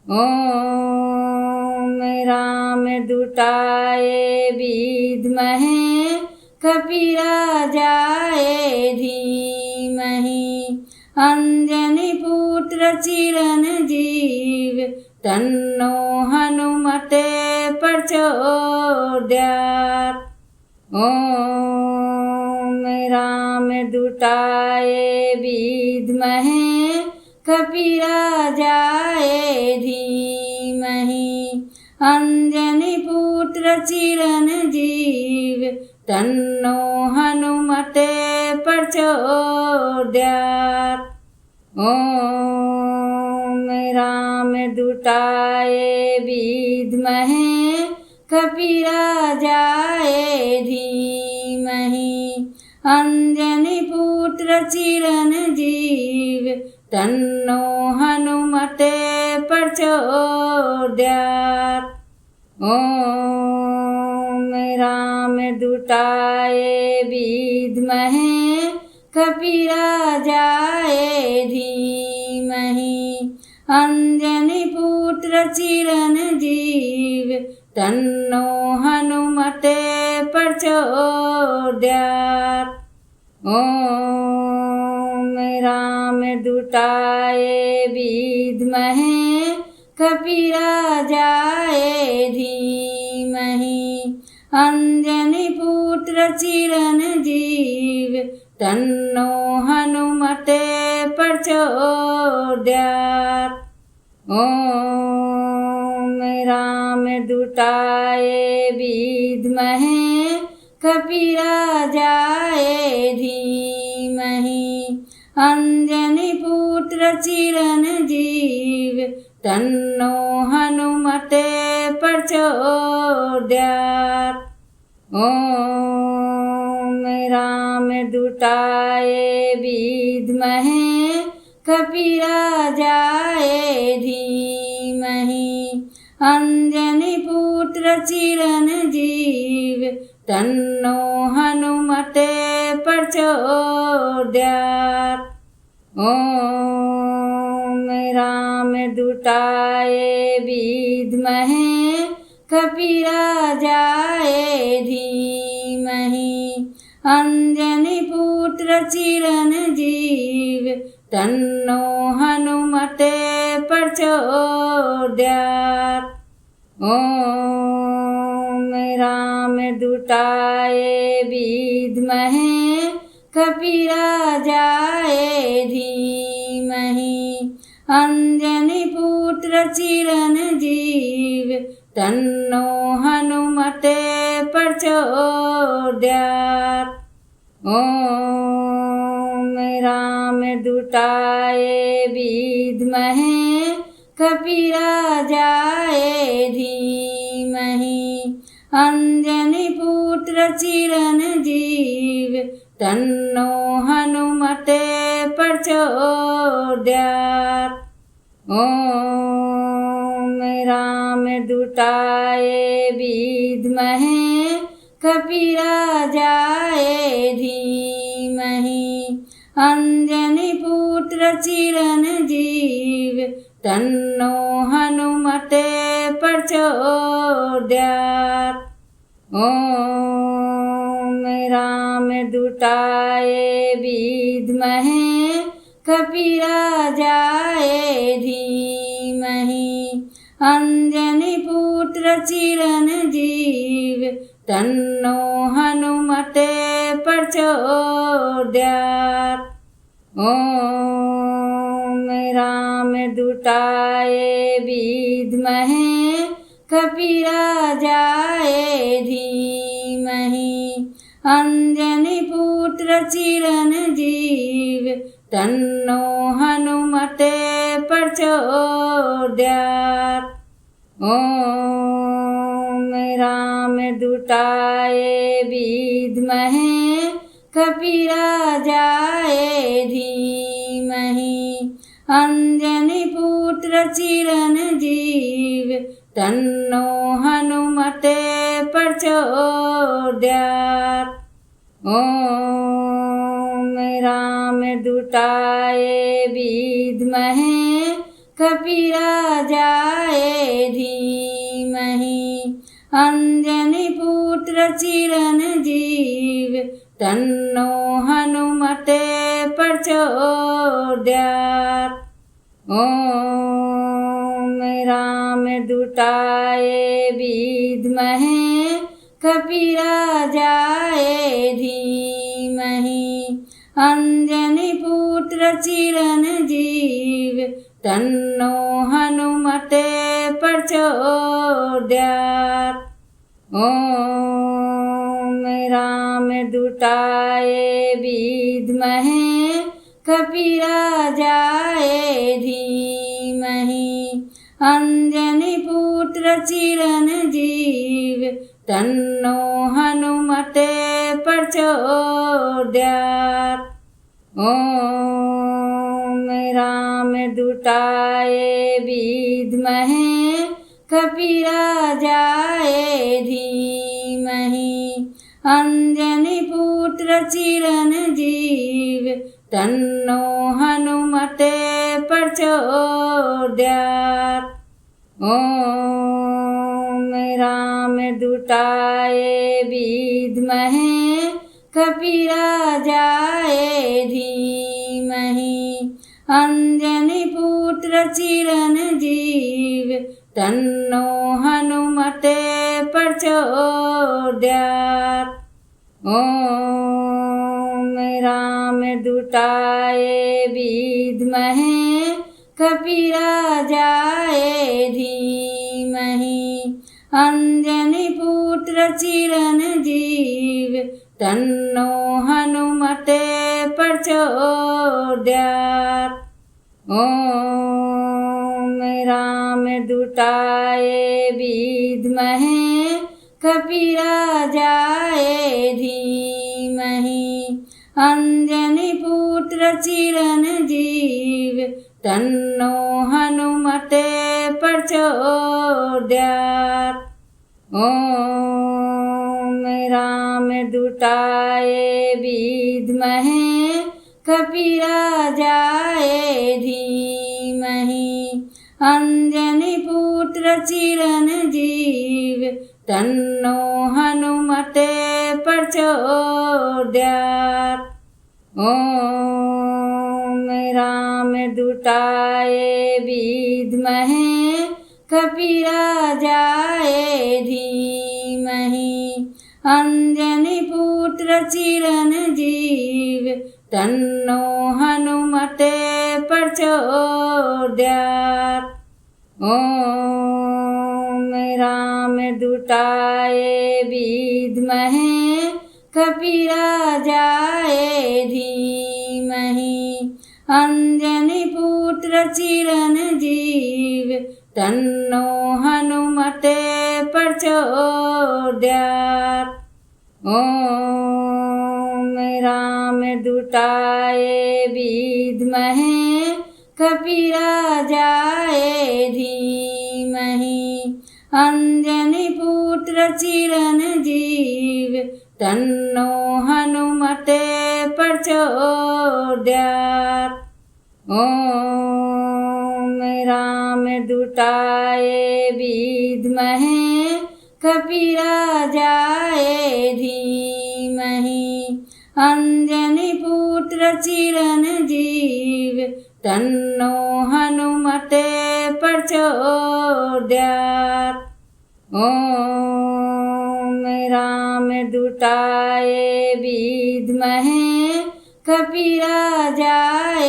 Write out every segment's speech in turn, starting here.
ॐ रामदूताय विद्महे कपिराजाय धीमहि अंजनीपुत्र चिरंजीव तन्नो हनुमते प्रचोदयात्। ॐ रामदूताय विद्महे कपिराजाय धीमहि अंजनीपुत्र चिरंजीव तन्नो हनुमते प्रचोदयात्। ॐ रामदूताय विद्महे कपिराजाय धीमहि अंजनीपुत्र चिरंजीव तन्नो हनुमते प्रचोदयात्। ॐ रामदूताय विद्महे कपिराजाय धीमहि अंजनीपुत्र चिरंजीव तन्नो हनुमते प्रचोदयात्। ॐ रामदूताय विद्महे कपिराजाय धीमहि अंजनीपुत्र चिरंजीव तन्नो हनुमते प्रचोदयात्। ॐ रामदूताय विद्महे कपिराजाय धीमहि अंजनीपुत्र चिरंजीव तन्नो हनुमते प्रचोदयात्। ॐ रामदूताय विद्महे कपिराजाय धीमहि अंजनीपुत्र चिरंजीव तन्नो हनुमते प्रचोदयात्। ॐ रामदूताय विद्महे कपिराजाय धीमहि अंजनीपुत्र चिरंजीव तन्नो हनुमते प्रचोदयात्। ॐ रामदूताय विद्महे कपिराजाय धीमहि अंजनीपुत्र चिरंजीव तन्नो हनुमते प्रचोदयात्। ॐ रामदूताय विद्महे कपिराजाय धीमहि अंजनीपुत्र चिरंजीव तन्नो हनुमते प्रचोदयात्। ॐ रामदूताय विद्महे कपिराजाय धीमहि अंजनीपुत्र चिरंजीव तन्नो हनुमते प्रचोदयात्। ॐ रामदूताय विद्महे कपिराजाय धीमहि अंजनीपुत्र चिरंजीव तन्नो हनुमते प्रचोदयात्। ॐ रामदूताय विद्महे कपिराजाय धीमहि अंजनीपुत्र चिरंजीव तन्नो हनुमते प्रचोदयात्। ॐ रामदूताय विद्महे कपिराजाय धीमहि अंजनीपुत्र चिरंजीव तन्नो हनुमते प्रचोदयात्। ॐ रामदूताय विद्महे कपिराजाय अंजनीपुत्र चिरंजीव तन्नो हनुमते प्रचोदयात्। ॐ रामदूताय विद्महे कपिराजाय धीमहि अंजनीपुत्र चिरंजीव तन्नो हनुमते प्रचोदयात्। ॐ रामदूताय विद्महे कपिराजाय धीमहि अंजनीपुत्र चिरंजीव तन्नो हनुमते प्रचोदयात्। ॐ रामदूताय विद्महे कपिराजाय धीमहि अंजनीपुत्र चिरंजीव तन्नो हनुमते प्रचोदयात्। ॐ रामदूताय विद्महे कपिराजाय धीमहि अंजनीपुत्र चिरंजीव तन्नो हनुमते प्रचोदयात्। ॐ रामदूताय विद्महे कपिराजाय धीमहि अंजनीपुत्र चिरंजीव तन्नो हनुमते प्रचोदयात्। ॐ रामदूताय विद्महे कपिराजाय धीमहि अंजनीपुत्र चिरंजीव तन्नो हनुमते प्रचोदयात्। ॐ रामदूताय विद्महे कपिराजाय धीमहि अंजनीपुत्र चिरंजीव तन्नो हनुमते प्रचोदयात्। ॐ रामदूताय विद्महे कपिराजाय धीमहि अंजनीपुत्र चिरंजीव तन्नो हनुमते प्रचोदयात्। ॐ रामदूताय विद्महे कपिराजाय धीमहि अंजनीपुत्र चिरंजीव तन्नो हनुमते प्रचोदयात्। ॐ रामदूताय विद्महे कपिराजाय धीमहि अंजनीपुत्र चिरंजीव तन्नो हनुमते प्रचोदयात्। ॐ रामदूताय विद्महे कपिराजाय धीमहि अंजनीपुत्र चिरंजीव तन्नो हनुमते प्रचोदयात्। ॐ रामदूताय विद्महे कपिराजाय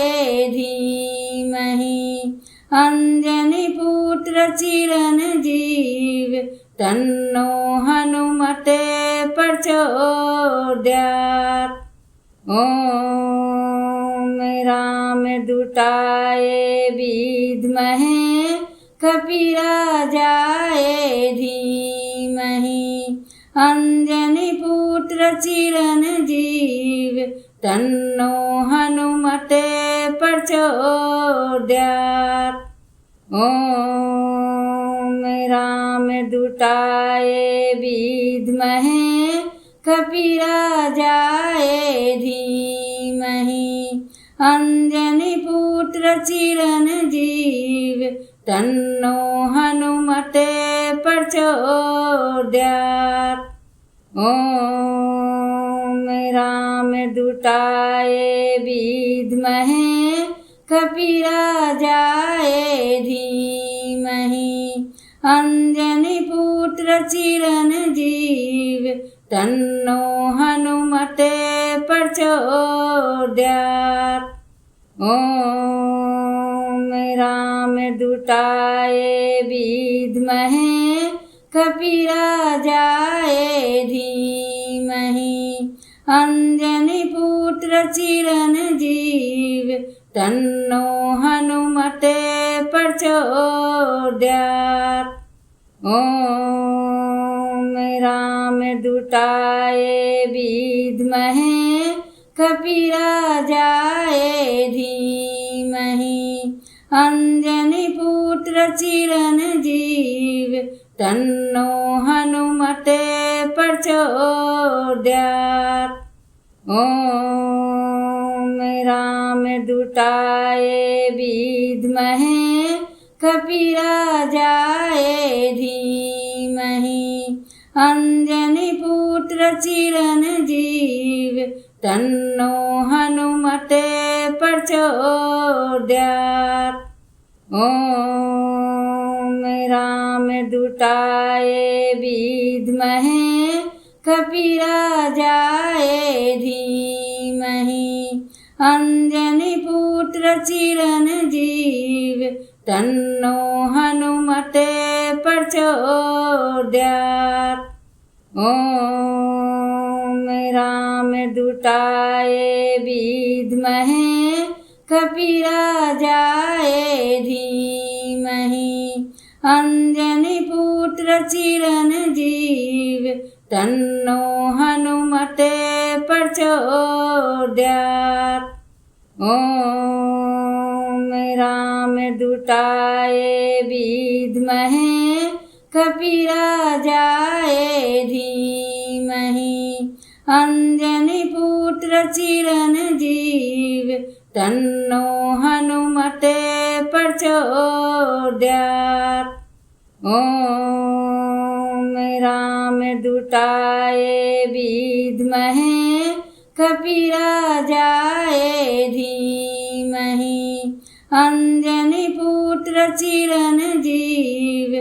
धीमहि अंजनीपुत्र चिरंजीव तन्नो हनुमते प्रचोदयात्। ॐ रामदूताय विद्महे कपिराजाय धीमहि अंजनीपुत्र चिरंजीव तन्नो हनुमते प्रचोदयात्। ॐ रामदूताय विद्महे कपिराजाय धीमहि अंजनीपुत्र चिरंजीव तन्नो हनुमते प्रचोदयात्। प्रचोदयात्। ॐ रामदूताय विद्महे कपिराजाय धीमहि अंजनीपुत्र चिरंजीव तन्नो हनुमते प्रचोदयात्। ॐ रामदूताय विद्महे कपिराजाय धीमहि अंजनीपुत्र चिरंजीव तन्नो हनुमते प्रचोदयात्। ॐ रामदूताय विद्महे कपिराजाय धीमहि अंजनीपुत्र चिरंजीव तन्नो हनुमते प्रचोदयात्। ॐ रामदूताय विद्महे कपिराजाय धीमहि अंजनीपुत्र चिरंजीव तन्नो हनुमते प्रचोदयात्। ॐ रामदूताय विद्महे कपिराजाय धीमहि अंजनीपुत्र चिरंजीव तन्नो हनुमते प्रचोदयात्। ॐ रामदूताय विद्महे कपिराजाय धीमहि अंजनीपुत्र चिरंजीव तन्नो हनुमते प्रचोदयात्। ॐ रामदूताय विद्महे कपिराजाय धीमहि अंजनीपुत्र चिरंजीव तन्नो हनुमते प्रचोदयात्। ॐ रामदूताय विद्महे कपिराजाय धीमहि अंजनीपुत्र चिरंजीव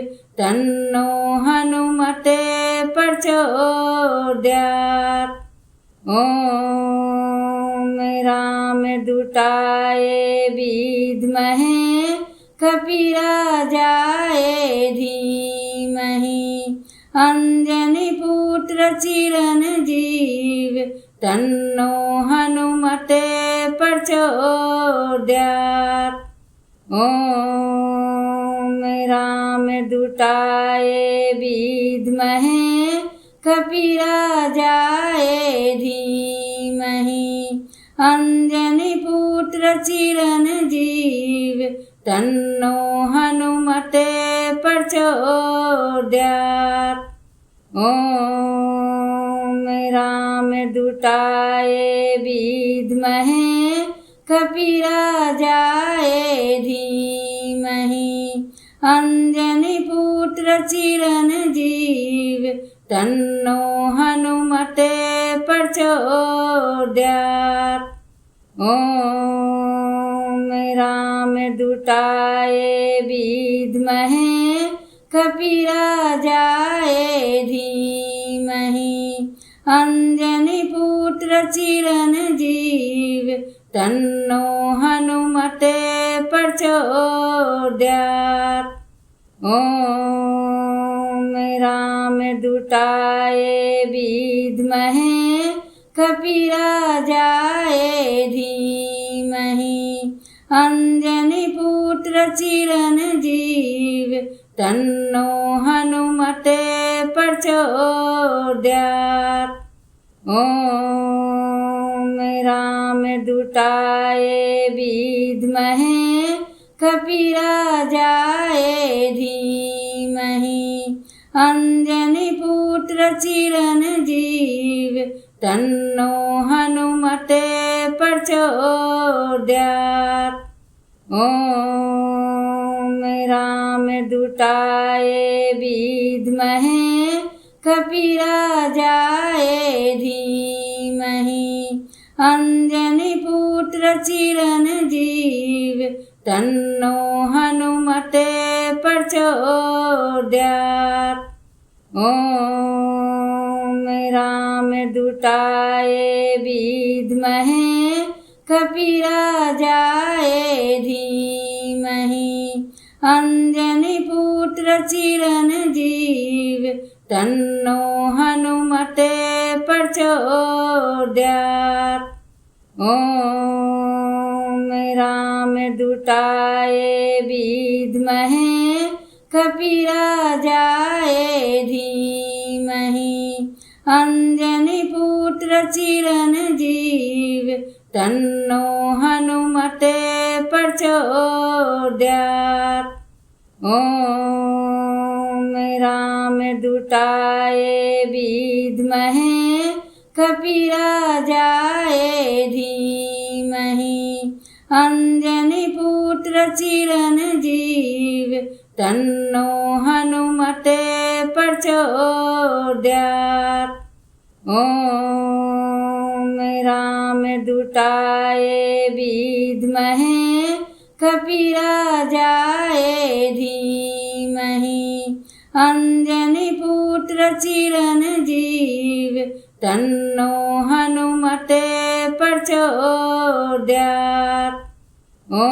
तन्नो हनुमते प्रचोदयात्। ॐ रामदूताय विद्महे कपिराजाय धीमहि अंजनीपुत्र चिरंजीव तन्नो हनुमते प्रचोदयात्। ॐ रामदूताय विद्महे कपिराजाय धीमहि अंजनीपुत्र चिरंजीव तन्नो हनुमते प्रचोदयात्। ॐ रामदूताय विद्महे कपिराजाय धीमहि अंजनीपुत्र चिरंजीव तन्नो हनुमते प्रचोदयात्। ॐ रामदूताय विद्महे कपिराजाय धीमहि अंजनीपुत्र चिरंजीव तन्नो हनुमते प्रचोदयात्। ॐ रामदूताय विद्महे कपिराजाय धीमहि अंजनीपुत्र चिरंजीव तन्नो हनुमते प्रचोदयात्। ॐ रामदूताय विद्महे कपिराजाय धीमहि अंजनीपुत्र चिरंजीव तन्नो हनुमते प्रचोदयात्। ॐ रामदूताय विद्महे कपिराजाय धीमहि अंजनीपुत्र चिरंजीव तन्नो हनुमते प्रचोदयात्। ॐ रामदूताय विद्महे कपिराजाय धीमहि अंजनीपुत्र चिरंजीव तन्नो हनुमते प्रचोदयात्। ॐ रामदूताय विद्महे कपिराजाय धीमहि अंजनीपुत्र चिरंजीव तन्नो हनुमते प्रचोदयात्। ॐ रामदूताय विद्महे कपिराजाय धीमहि अंजनीपुत्र चिरंजीव तन्नो हनुमते प्रचोदयात्। ॐ रामदूताय विद्महे कपिराजाय धीमहि अंजनीपुत्र चिरंजीव तन्नो हनुमते प्रचोदयात्। ॐ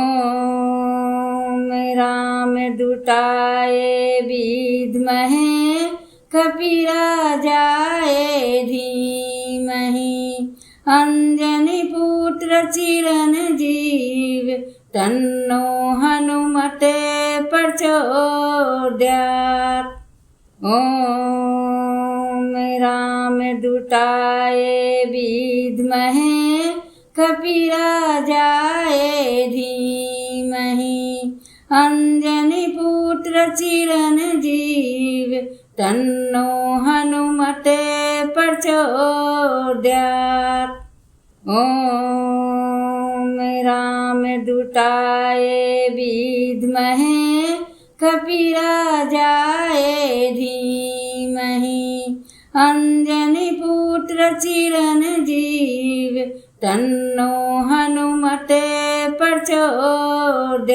रामदूताय विद्महे कपिराजाय धीमहि अंजनीपुत्र चिरंजीव तन्नो हनुमते प्रचोदयात्। ॐ रामदूताय विद्महे कपिराजाय धीमहि अंजनीपुत्र चिरंजीव तन्नो हनुमते प्रचोदयात्। ॐ रामदूताय विद्महे कपिराजाय धीमहि अंजनीपुत्र चिरंजीव तन्नो हनुमते प्रचोदयात्।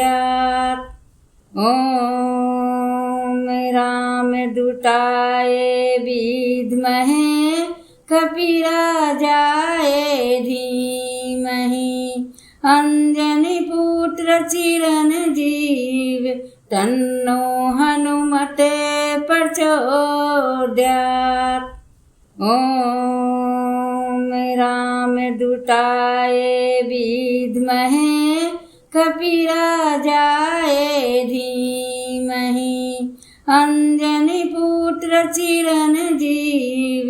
ॐ रामदूताय विद्महे कपिराजाय धीमहि अंजनीपुत्र चिरंजीव तन्नो हनुमते प्रचोदयात्। ॐ रामदूताय विद्महे कपिराजाय धीमहि अंजनीपुत्र चिरंजीव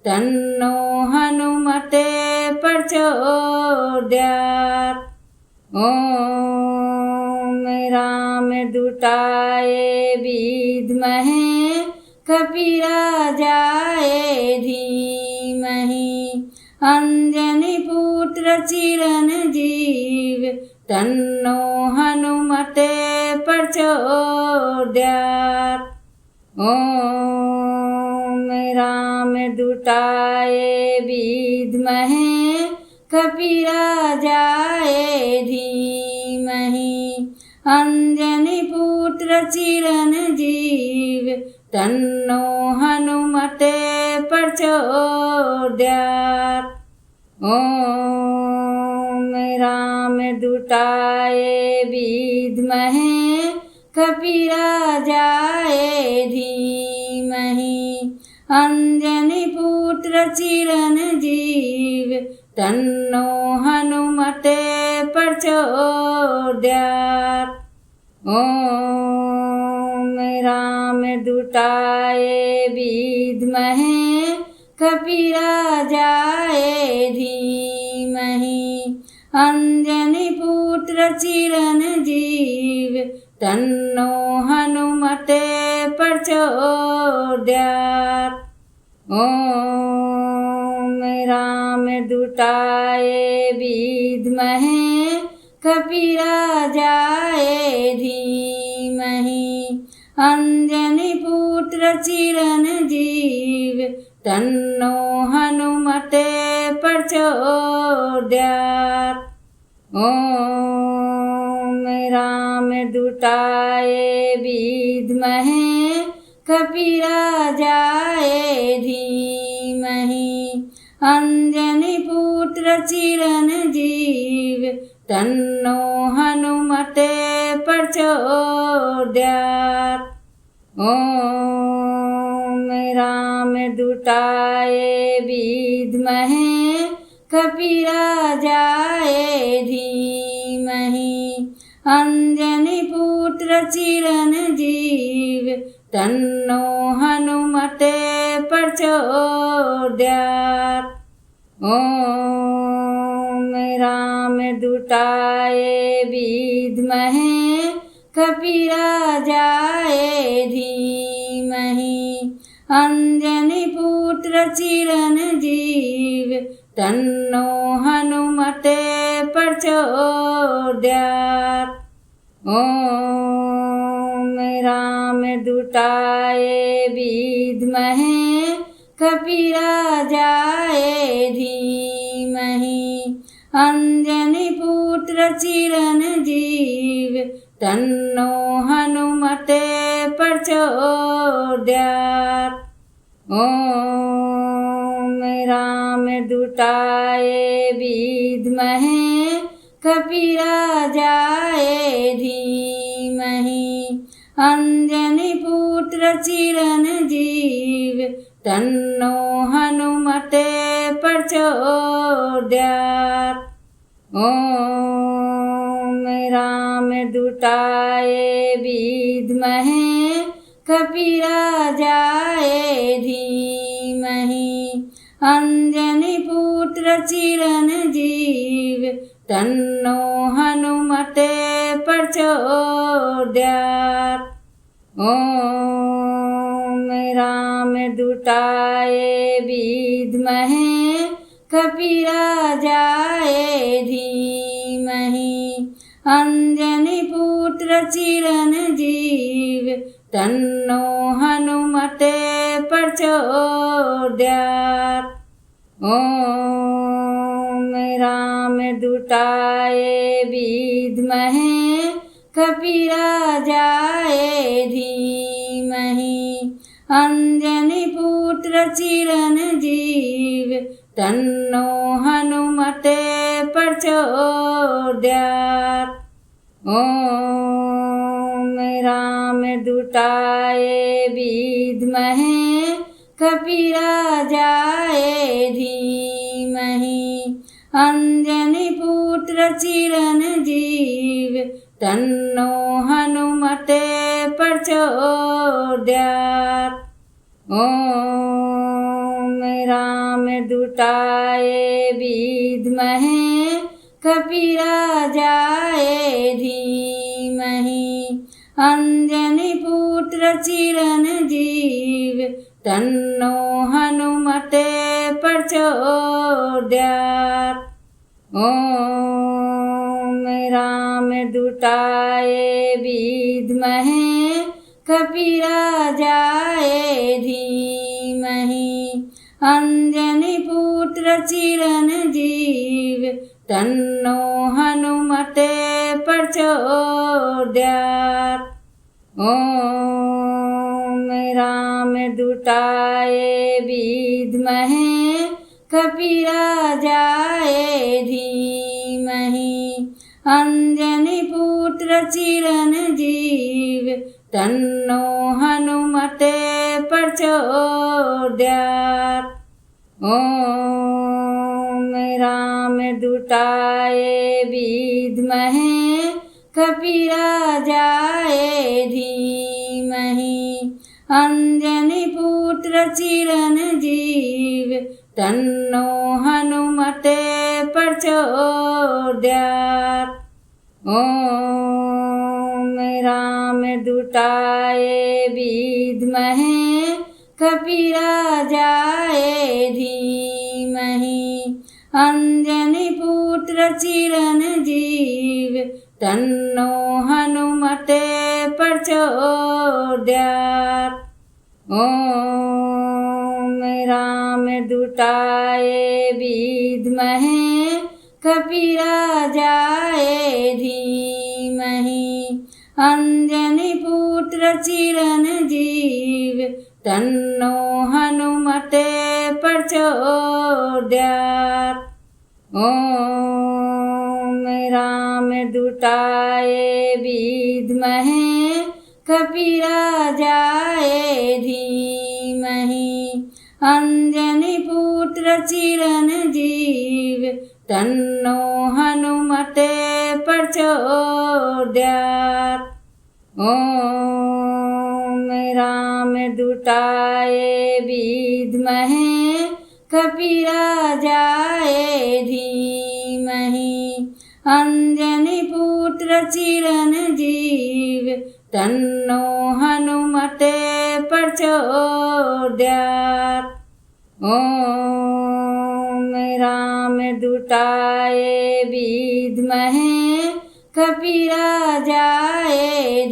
तन्नो हनुमते प्रचोदयात्। ॐ रामदूताय विद्महे कपिराजाय धीमहि अंजनीपुत्र चिरंजीव तन्नो हनुमते प्रचोदयात्। ॐ रामदूताय विद्महे कपिराजाय धीमहि अंजनीपुत्र चिरंजीव तन्नो हनुमते प्रचोदयात्। ॐ रामदूताय विद्महे कपिराजाय धीमहि अंजनीपुत्र चिरंजीव तन्नो हनुमते प्रचोदयात्। ॐ रामदूताय विद्महे कपिराजाय धीमहि अंजनीपुत्र चिरंजीव तन्नो हनुमते प्रचोदयात्। ॐ रामदूताय विद्महे कपिराजाय धीमहि अंजनीपुत्र चिरंजीव तन्नो हनुमते प्रचोदयात्। ॐ रामदूताय विद्महे कपिराजाय धीमहि अंजनीपुत्र चिरंजीव तन्नो हनुमते प्रचोदयात्। ॐ रामदूताय विद्महे कपिराजाय धीमहि अंजनीपुत्र चिरंजीव तन्नो हनुमते प्रचोदयात्। ॐ रामदूताय विद्महे कपिराजाय धीमहि अंजनीपुत्र चिरंजीव तन्नो हनुमते प्रचोदयात्। ॐ रामदूताय विद्महे कपिराजाय धीमहि अंजनीपुत्र चिरंजीव तन्नो हनुमते प्रचोदयात्। ॐ रामदूताय विद्महे कपिराजाय धीमहि अंजनीपुत्र चिरंजीव तन्नो हनुमते प्रचोदयात्। ॐ रामदूताय विद्महे कपिराजाय धीमहि अंजनीपुत्र चिरंजीव तन्नो हनुमते प्रचोदयात्। ॐ रामदूताय विद्महे कपिराजाय धीमहि अंजनीपुत्र चिरंजीव तन्नो हनुमते प्रचोदयात्। ॐ रामदूताय विद्महे कपिराजाय धीमहि अंजनीपुत्र चिरंजीव तन्नो हनुमते प्रचोदयात्। ॐ रामदूताय विद्महे कपिराजाय धीमहि अंजनीपुत्र चिरंजीव तन्नो हनुमते प्रचोदयात्। ॐ रामदूताय विद्महे कपिराजाय धीमहि अंजनीपुत्र चिरंजीव तन्नो हनुमते प्रचोदयात्। ॐ रामदूताय विद्महे कपिराजाय धीमहि अंजनीपुत्र चिरंजीव तन्नो हनुमते प्रचोदयात्। ॐ रामदूताय विद्महे कपिराजाय धीमहि अंजनीपुत्र चिरंजीव तन्नो हनुमते प्रचोदयात्। ॐ रामदूताय विद्महे कपिराजाय धीमहि अंजनीपुत्र चिरंजीव तन्नो हनुमते प्रचोदयात्। ॐ रामदूताय विद्महे कपिराजाय धीमहि अंजनीपुत्र चिरंजीव तन्नो हनुमते प्रचोदयात्। ॐ रामदूताय विद्महे कपिराजाय धीमहि अंजनीपुत्र चिरंजीव तन्नो हनुमते प्रचोदयात्। ॐ रामदूताय विद्महे कपिराजाय धीमहि अंजनीपुत्र चिरंजीव तन्नो हनुमते प्रचोदयात्। ॐ रामदूताय विद्महे कपिराजाय धीमहि अंजनीपुत्र चिरंजीव तन्नो हनुमते प्रचोदयात्। ॐ रामदूताय विद्महे कपिराजाय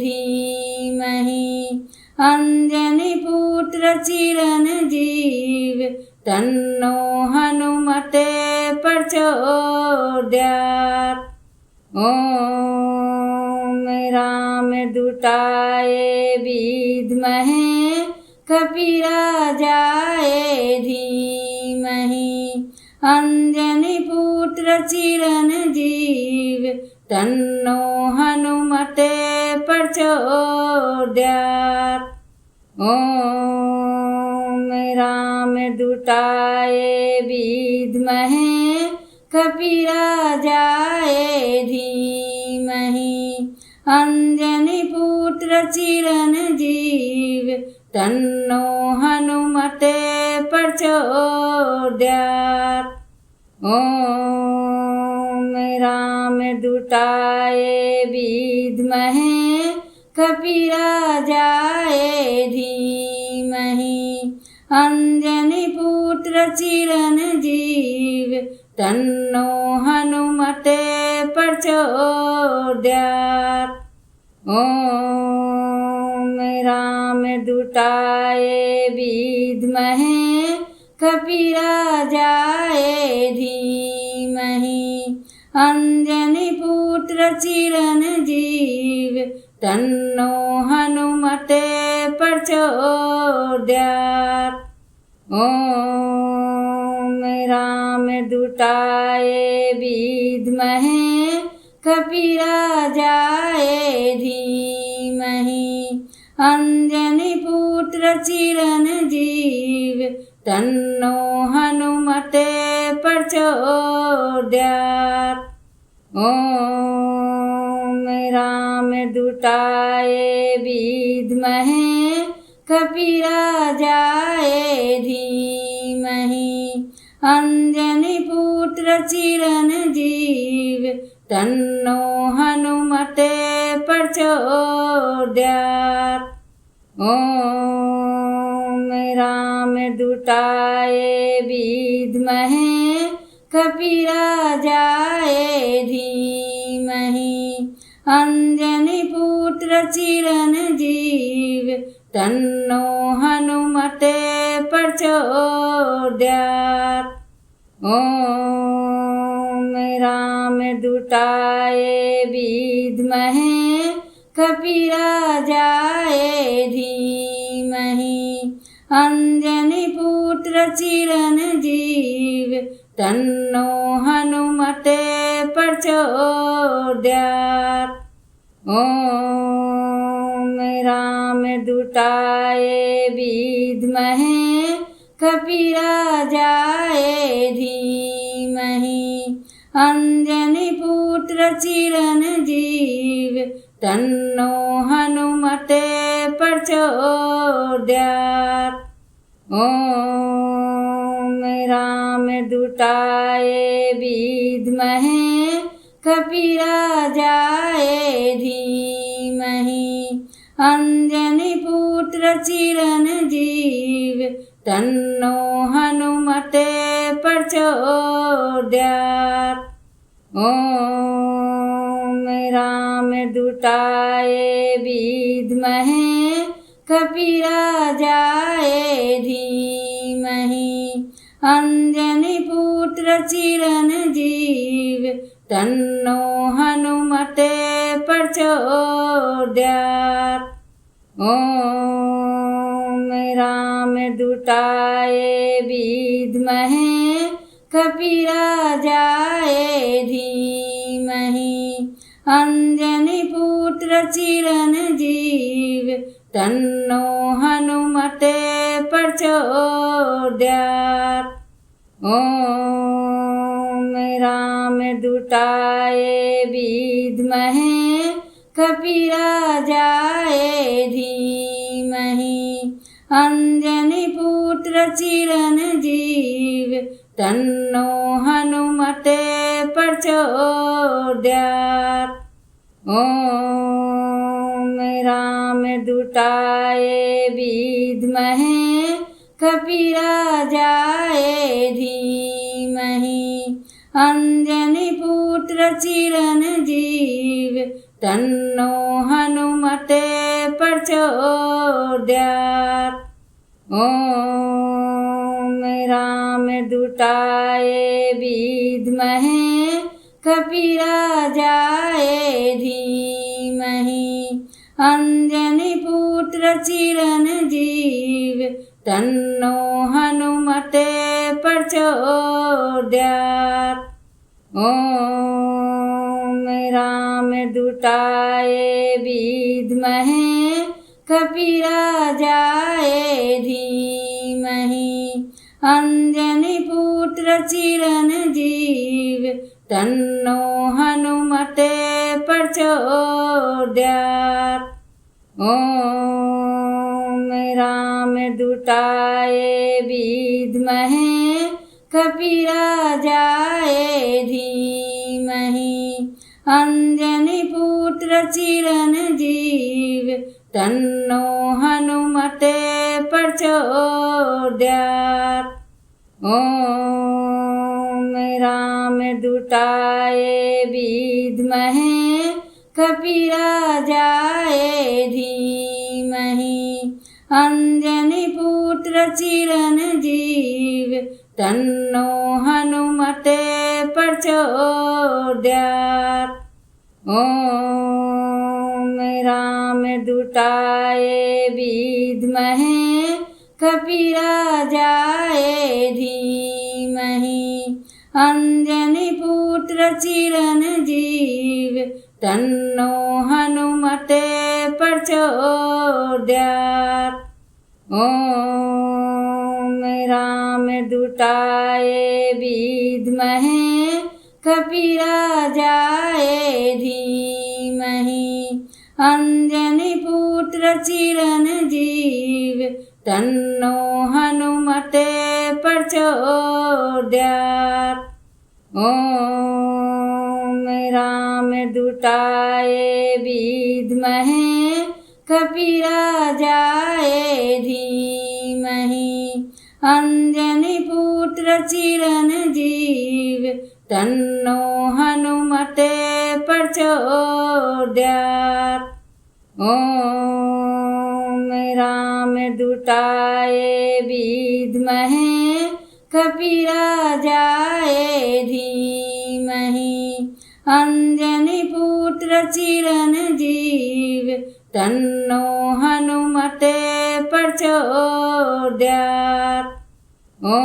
धीमहि अंजनीपुत्र चिरंजीव तन्नो हनुमते प्रचोदयात्। ॐ रामदूताय विद्महे कपिराजाय धीमहि अंजनीपुत्र चिरंजीव तन्नो हनुमते प्रचोदयात्। ॐ रामदूताय विद्महे कपिराजाय धीमहि अंजनीपुत्र चिरंजीव तन्नो हनुमते प्रचोदयात्। ॐ रामदूताय विद्महे कपिराजाय धीमहि अंजनीपुत्र चिरंजीव तन्नो हनुमते प्रचोदयात्। ॐ रामदूताय विद्महे कपिराजाय धीमहि अंजनीपुत्र चिरंजीव तन्नो हनुमते प्रचोदयात्। ॐ रामदूताय विद्महे कपिराजाय धीमहि अंजनीपुत्र चिरंजीव तन्नो हनुमते प्रचोदयात्। ॐ रामदूताय विद्महे कपिराजाय धीमहि अंजनीपुत्र चिरंजीव तन्नो हनुमते प्रचोदयात्। ॐ रामदूताय विद्महे कपिराजाय धीमहि अंजनीपुत्र चिरंजीव तन्नो हनुमते प्रचोदयात्। ॐ रामदूताय विद्महे कपिराजाय धीमहि अंजनीपुत्र चिरंजीव तन्नो हनुमते प्रचोदयात्। ॐ रामदूताय विद्महे कपिराजाय धीमहि अंजनीपुत्र चिरंजीव तन्नो हनुमते प्रचोदयात्। ॐ रामदूताय विद्महे कपिराजाय धीमहि अंजनीपुत्र चिरंजीव तन्नो हनुमते प्रचोदयात्। ॐ राम रामदूताय विद्महे कपिराजाय धीमहि अंजनीपुत्र चिरंजीव तन्नो हनुमते प्रचोदयात्। ॐ रामदूताय विद्महे कपिराजाय धीमहि अंजनीपुत्र चिरंजीव तन्नो हनुमते प्रचोदयात्। ॐ रामदूताय विद्महे कपिराजाय धीमहि अंजनीपुत्र चिरंजीव तन्नो हनुमते प्रचोदयात्। ॐ रामदूताय विद्महे कपिराजाय धीमहि अंजनीपुत्र चिरंजीव तन्नो हनुमते प्रचोदयात्। ॐ रामदूताय विद्महे कपिराजाय धीमहि अंजनीपुत्र चिरंजीव तन्नो हनुमते प्रचोदयात्। ॐ रामदूताय विद्महे कपिराजाय धीमहि अंजनीपुत्र चिरंजीव तन्नो हनुमते प्रचोदयात्। ॐ रामदूताय विद्महे कपिराजाय धीमहि अंजनीपुत्र चिरंजीव तन्नो हनुमते प्रचोदयात्। ॐ रामदूताय विद्महे कपिराजाय धीमहि अंजनीपुत्र चिरंजीव तन्नो हनुमते प्रचोदयात्। ॐ रामदूताय विद्महे कपिराजाय धीमहि अंजनीपुत्र चिरंजीव तन्नो हनुमते प्रचोदयात्। ॐ रामदूताय विद्महे कपिराजाय धीमहि अंजनीपुत्र चिरंजीव तन्नो हनुमते प्रचोदयात्। ॐ रामदूताय विद्महे कपिराजाय धीमहि अंजनीपुत्र चिरंजीव तन्नो हनुमते प्रचोदयात्। ॐ रामदूताय विद्महे कपिराजाय धीमहि अंजनीपुत्र चिरंजीव तन्नो हनुमते प्रचोदयात्। ॐ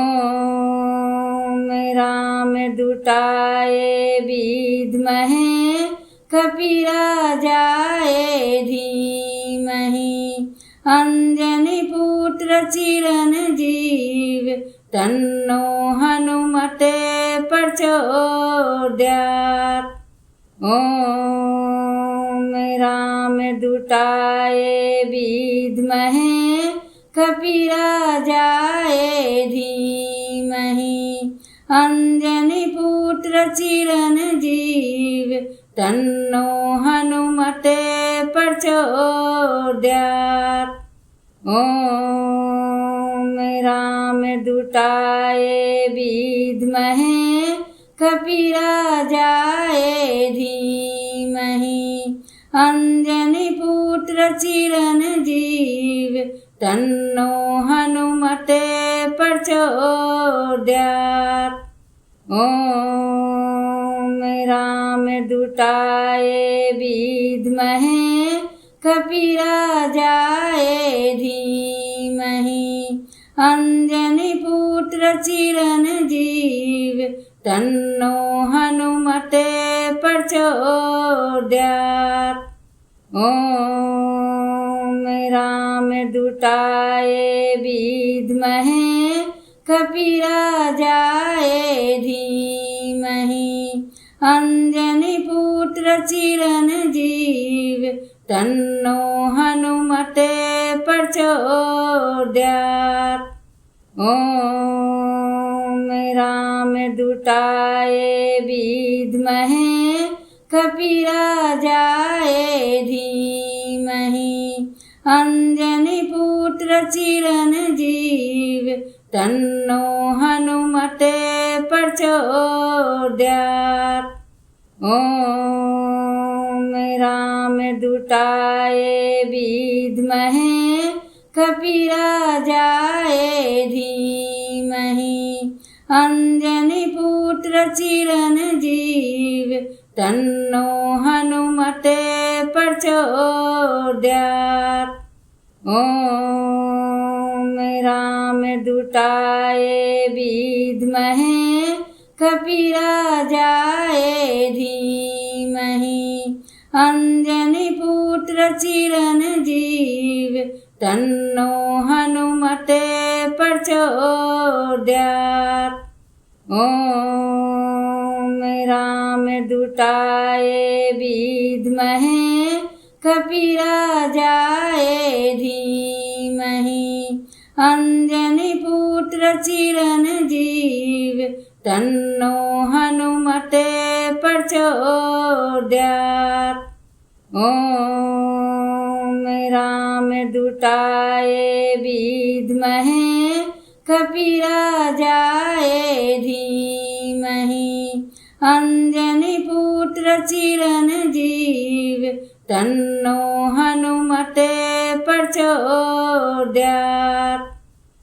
रामदूताय विद्महे कपिराजाय धीमहि अंजनीपुत्र चिरंजीव तन्नो हनुमते प्रचोदयात्। ॐ रामदूताय विद्महे कपिराजाय धीमहि अंजनीपुत्र चिरंजीव तन्नो हनुमते प्रचोदयात्। ॐ रामदूताय विद्महे कपिराजाय धीमहि अंजनीपुत्र चिरंजीव तन्नो हनुमते प्रचोदयात्। ॐ रामदूताय विद्महे कपिराजाय धीमहि अंजनीपुत्र चिरंजीव तन्नो हनुमते प्रचोदयात्। ॐ रामदूताय विद्महे कपिराजाय धीमहि अंजनीपुत्र चिरंजीव तन्नो हनुमते प्रचोदयात्। ॐ रामदूताय विद्महे कपिराजाय धीमहि अंजनीपुत्र चिरंजीव तन्नो हनुमते प्रचोदयात्। ॐ रामदूताय विद्महे कपिराजाय धीमहि अंजनीपुत्र चिरंजीव तन्नो हनुमते प्रचोदयात्। ॐ रामदूताय विद्महे कपिराजाय धीमहि अंजनीपुत्र चिरंजीव तन्नो हनुमते प्रचोदयात्। ॐ रामदूताय विद्महे कपिराजाय धीमहि अंजनीपुत्र चिरंजीव तन्नो हनुमते प्रचोदयात्। ॐ रामदूताय विद्महे कपिराजाय धीमहि अंजनीपुत्र चिरंजीव तन्नो हनुमते प्रचोदयात्।